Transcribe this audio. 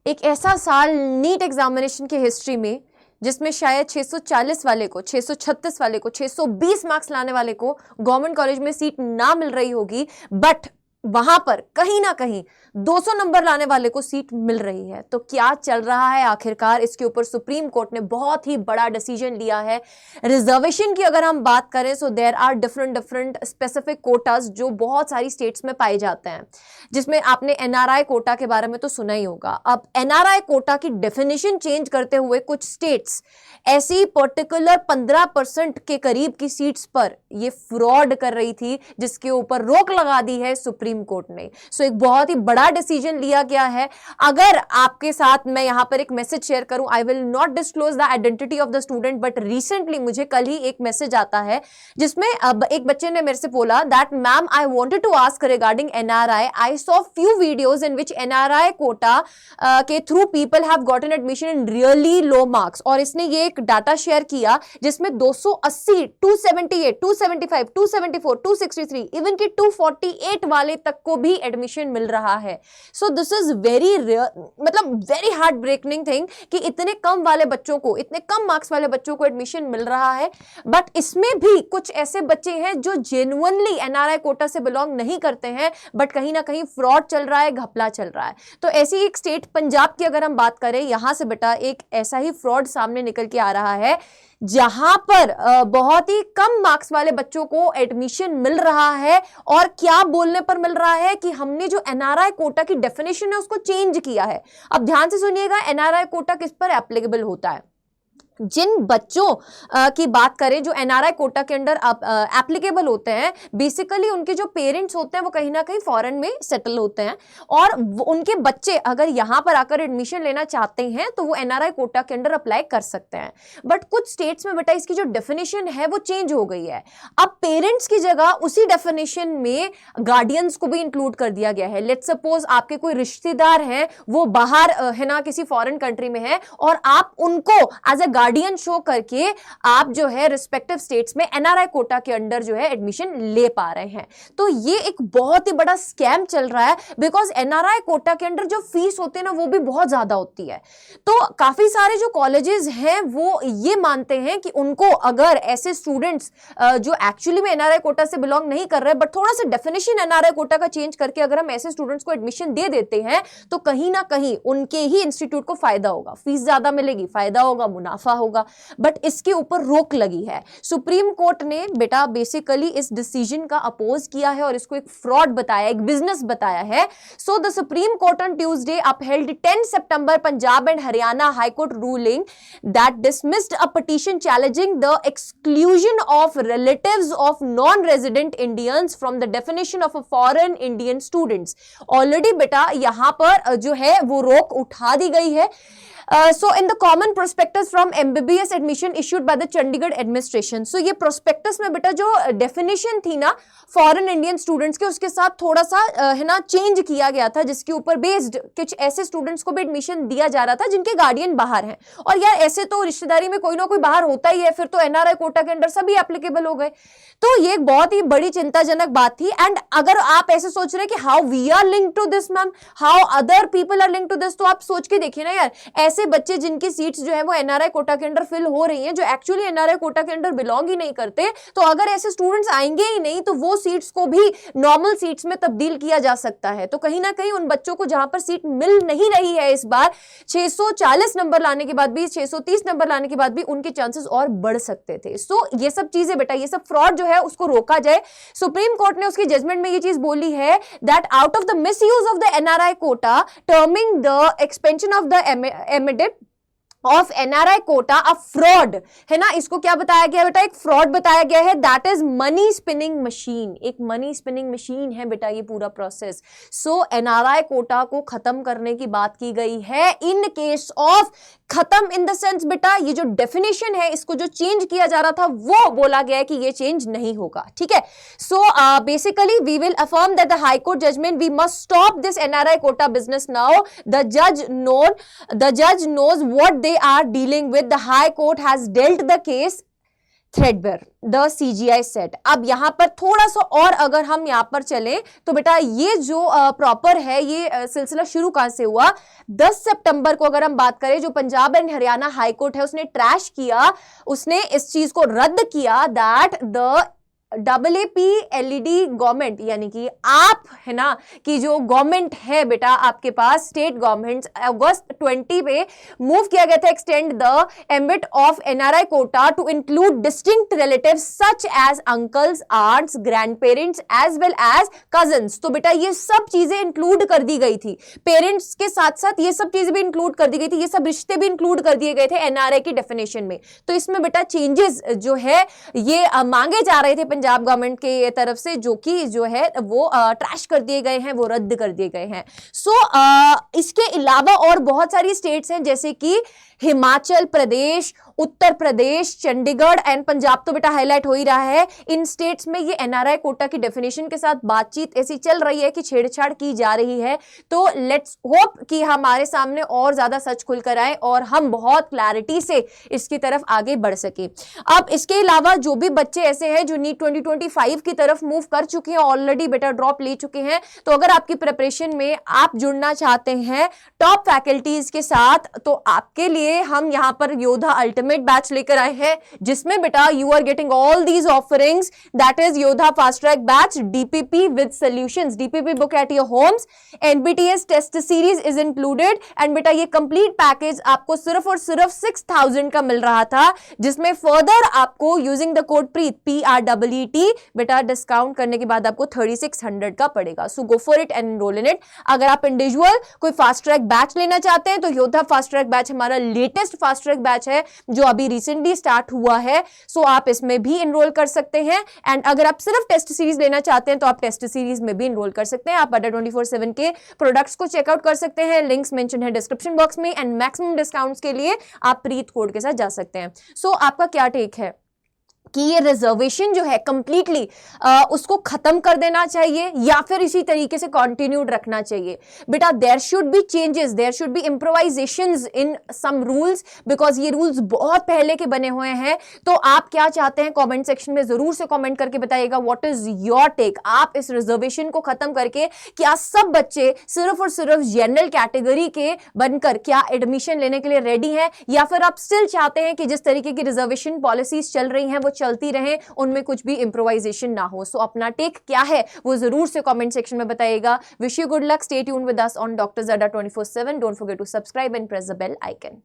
एक ऐसा साल नीट एग्जामिनेशन की हिस्ट्री में जिसमें शायद 640 वाले को, 636 वाले को, 620 मार्क्स लाने वाले को गवर्नमेंट कॉलेज में सीट ना मिल रही होगी, बट वहां पर कहीं ना कहीं 200 नंबर लाने वाले को सीट मिल रही है। तो क्या चल रहा है आखिरकार, इसके ऊपर सुप्रीम कोर्ट ने बहुत ही बड़ा डिसीजन लिया है। रिजर्वेशन की अगर हम बात करें, so there are different specific quotas जो बहुत सारी स्टेट्स में पाए जाते हैं, जिसमें आपने एनआरआई कोटा के बारे में तो सुना ही होगा। अब एनआरआई कोटा की डेफिनेशन चेंज करते हुए कुछ स्टेट्स ऐसी पर्टिकुलर 15% के करीब की सीट्स पर ये फ्रॉड कर रही थी, जिसके ऊपर रोक लगा दी है सुप्रीम कोर्ट ने। सो एक बहुत ही बड़ा डिसीजन लिया गया है। अगर आपके साथ मैं यहां पर एक मैसेज शेयर करूं, I will not disclose the identity of the student, but recently मुझे कल ही एक मैसेज आता है जिसमें अब एक बच्चे ने मेरे से बोला that ma'am I wanted to ask regarding NRI, I saw few videos in which NRI quota के through people have gotten admission in really low marks. और इसने ये एक डाटा शेयर किया जिसमें 280, 278, 275, 274, 263, इवन की 248 वाले तक को भी एडमिशन मिल रहा है। सो दिस इज वेरी मतलब वेरी हार्ट ब्रेकिंग थिंग कि इतने कम वाले बच्चों को, इतने कम मार्क्स वाले बच्चों को एडमिशन मिल रहा है। बट इसमें भी कुछ ऐसे बच्चे हैं जो जेन्युइनली एनआरआई कोटा से बिलोंग नहीं करते हैं, बट कहीं ना कहीं फ्रॉड चल रहा है, घपला चल रहा है। तो ऐसी एक स्टेट पंजाब की अगर हम बात करें, यहां से बेटा एक ऐसा ही फ्रॉड सामने निकल के आ रहा है जहां पर बहुत ही कम मार्क्स वाले बच्चों को एडमिशन मिल रहा है। और क्या बोलने पर मिल रहा है कि हमने जो एनआरआई कोटा की डेफिनेशन है उसको चेंज किया है। अब ध्यान से सुनिएगा, एनआरआई कोटा किस पर एप्लीकेबल होता है। जिन बच्चों की बात करें जो एनआरआई कोटा के अंडर एप्लीकेबल होते हैं, बेसिकली उनके जो पेरेंट्स होते हैं वो कहीं ना कहीं फॉरेन में सेटल होते हैं, और उनके बच्चे अगर यहां पर आकर एडमिशन लेना चाहते हैं तो वो एनआरआई कोटा के अंडर अप्लाई कर सकते हैं। बट कुछ स्टेट्स में बेटा इसकी जो डेफिनेशन है वो चेंज हो गई है। अब पेरेंट्स की जगह उसी डेफिनेशन में गार्डियंस को भी इंक्लूड कर दिया गया है। लेट्स सपोज आपके कोई रिश्तेदार हैं, वो बाहर है ना किसी फॉरेन कंट्री में है, और आप उनको एज अ गार्डियन शो करके आप जो है रिस्पेक्टिव स्टेट्स में एनआरआई कोटा के अंडर जो है एडमिशन ले पा रहे हैं। तो ये एक बहुत ही बड़ा स्कैम चल रहा है, बिकॉज एनआरआई कोटा के अंडर जो फीस होती है ना वो भी बहुत ज्यादा होती है। तो काफी सारे जो कॉलेजेस हैं वो ये मानते हैं कि उनको अगर ऐसे स्टूडेंट्स जो एक्चुअली में एनआरआई कोटा से बिलोंग नहीं कर रहे, बट थोड़ा सा डेफिनेशन एनआरआई कोटा का चेंज करके अगर हम ऐसे स्टूडेंट्स को एडमिशन दे देते हैं तो कहीं ना कहीं उनके ही इंस्टीट्यूट को फायदा होगा, फीस ज्यादा मिलेगी, फायदा होगा, मुनाफा होगा। बट इसके ऊपर रोक लगी है। सुप्रीम कोर्ट ने बेटा बेसिकली इस डिसीजन का अपोज किया है और इसको एक फ्रॉड बताया, एक बिजनेस बताया है। So the supreme court on Tuesday upheld 10 September Punjab and Haryana High Court ruling that dismissed a petition challenging the exclusion of relatives of non-resident Indians from the definition of a foreign Indian students. Already बेटा यहां पर जो है वो रोक उठा दी गई है। So in the common prospectus from MBBS admission issued by the Chandigarh administration, so ये prospectus में बेटा जो definition थी ना foreign Indian students के, उसके साथ थोड़ा सा है ना चेंज किया गया था, जिसके ऊपर बेस्ड कुछ ऐसे स्टूडेंट्स को भी एडमिशन दिया जा रहा था जिनके गार्डियन बाहर हैं। और यार ऐसे तो रिश्तेदारी में कोई ना कोई बाहर होता ही है, फिर तो एनआरआई कोटा के अंडर सभी एप्लीकेबल हो गए। तो ये एक बहुत ही बड़ी चिंताजनक बात थी। एंड अगर आप ऐसे सोच रहे हैं कि how we are linked to this ma'am, how other people are linked to this, तो आप सोच के देखिए ना यार, ऐसे बच्चे जिनकी सीट्स जो है वो एनआरआई कोटा के अंडर फिल हो रही हैं, जो एक्चुअली एनआरआई कोटा के अंडर बिलोंग ही नहीं करते, तो अगर ऐसे स्टूडेंट्स आएंगे ही नहीं तो वो सीट्स को भी नॉर्मल सीट्स में तब्दील किया जा सकता है। तो कहीं ना कहीं उन बच्चों को जहां पर सीट मिल नहीं रही है इस बार 640 नंबर लाने के बाद भी, 630 नंबर लाने के बाद भी उनके चांसेस और बढ़ सकते थे। सो ये सब चीजें बेटा, ये सब फ्रॉड जो है उसको रोका जाए। सुप्रीम कोर्ट ने उसकी जजमेंट में ये चीज बोली है that out of the misuse of the NRI quota, terming the expansion of the ambit of NRI quota a fraud, है ना, इसको क्या बताया गया बेटा, एक फ्रॉड बताया गया है। That is money spinning machine, एक मनी स्पिनिंग मशीन है बेटा ये पूरा प्रोसेस। सो एनआरआई कोटा को खत्म करने की बात की गई है इन केस ऑफ, खत्म इन द सेंस बेटा ये जो डेफिनेशन है इसको जो चेंज किया जा रहा था वो बोला गया है कि ये चेंज नहीं होगा, ठीक है। So basically we will affirm that the high court judgment, we must stop this NRI quota business now, the जज knows what they are dealing with, the high court has dealt the case threadbare, the CGI set. अब यहाँ पर थोड़ा सा और अगर हम यहाँ पर चलें तो बेटा ये जो प्रॉपर है, ये सिलसिला शुरू कहां से हुआ, 10 सितंबर को अगर हम बात करें, जो Punjab and Haryana high court है उसने ट्रैश किया, उसने इस चीज को रद्द किया that the AAP LED government, यानी कि आप है ना कि जो गवर्नमेंट है बेटा आपके पास, स्टेट गवर्नमेंट, अगस्त 20 पे मूव किया गया था extend the ambit of NRI quota to include distinct relatives such as uncles, aunts, grandparents as well as cousins. तो बेटा ये सब चीजें इंक्लूड कर दी गई थी, पेरेंट्स के साथ साथ ये सब चीजें भी इंक्लूड कर दी गई थी, ये सब रिश्ते भी इंक्लूड कर दिए गए थे NRI की डेफिनेशन में। तो इसमें बेटा चेंजेस जो है ये मांगे जा रहे थे पंजाब गवर्नमेंट के तरफ से, जो कि जो है वो ट्रैश कर दिए गए हैं, वो रद्द कर दिए गए हैं। इसके अलावा और बहुत सारी स्टेट्स हैं जैसे कि हिमाचल प्रदेश, उत्तर प्रदेश, चंडीगढ़ एंड पंजाब तो बेटा हाईलाइट हो ही रहा है। इन स्टेट्स में ये NRI कोटा की डेफिनेशन के साथ बातचीत ऐसी चल रही है कि छेड़छाड़ की जा रही है। तो लेट्स होप कि हमारे सामने और ज्यादा सच खुलकर आए और हम बहुत क्लैरिटी से इसकी तरफ आगे बढ़ सके। अब इसके अलावा जो भी बच्चे ऐसे हैं जो नीट 2025 की तरफ मूव कर चुके हैं, ऑलरेडी बेटा ड्रॉप ले चुके हैं, तो अगर आपकी प्रिपरेशन में आप जुड़ना चाहते हैं टॉप फैकल्टीज के साथ, तो आपके लिए हम यहां पर योद्धा अल्टीमेट बैच लेकर आए हैं, जिसमें बेटा you are getting all these offerings, that is Yoddha fast track batch, DPP with solutions, DPP book at your homes, NBTS test series is included, and बेटा ये कंप्लीट पैकेज आपको सिर्फ और सिर्फ 6000 का मिल रहा था, जिसमें फर्दर आपको using the code Preet PREET बेटा डिस्काउंट करने के बाद आपको 3600 का पड़ेगा। So go for it and enrol in it. अगर आप इंडिविजुअल कोई फास्ट ट्रैक बैच लेना चाहते हैं तो योद्धा फास्ट ट्रैक बैच हमारा लेटेस्ट फास्ट ट्रैक बैच है जो अभी रिसेंटली स्टार्ट हुआ है। सो आप इसमें भी एनरोल कर सकते हैं, एंड अगर आप सिर्फ टेस्ट सीरीज लेना चाहते हैं तो आप टेस्ट सीरीज में भी एनरोल कर सकते हैं। आप अड्डा 24/7 के प्रोडक्ट्स को चेकआउट कर सकते हैं, लिंक्स मेंशन है डिस्क्रिप्शन बॉक्स में, एंड मैक्सिमम डिस्काउंट्स के लिए आप प्रीत कोड के साथ जा सकते हैं। सो आपका क्या टेक है कि ये रिजर्वेशन जो है कंप्लीटली उसको खत्म कर देना चाहिए या फिर इसी तरीके से कंटिन्यूड रखना चाहिए? बेटा there should be changes, there should be improvisations in some rules, because ये रूल्स बहुत पहले के बने हुए हैं। तो आप क्या चाहते हैं कमेंट सेक्शन में जरूर से कमेंट करके बताइएगा। What is your take? आप इस रिजर्वेशन को खत्म करके क्या सब बच्चे सिर्फ और सिर्फ जनरल कैटेगरी के बनकर क्या एडमिशन लेने के लिए रेडी हैं, या फिर आप स्टिल चाहते हैं कि जिस तरीके की रिजर्वेशन पॉलिसीज चल रही हैं वो चलती रहे, उनमें कुछ भी इंप्रोवाइजेशन ना हो? सो अपना टेक क्या है वो जरूर से कमेंट सेक्शन में बताइएगा। Wish you good luck, stay tuned with us on Dr. Zada 24/7। Don't forget to subscribe and press the bell icon.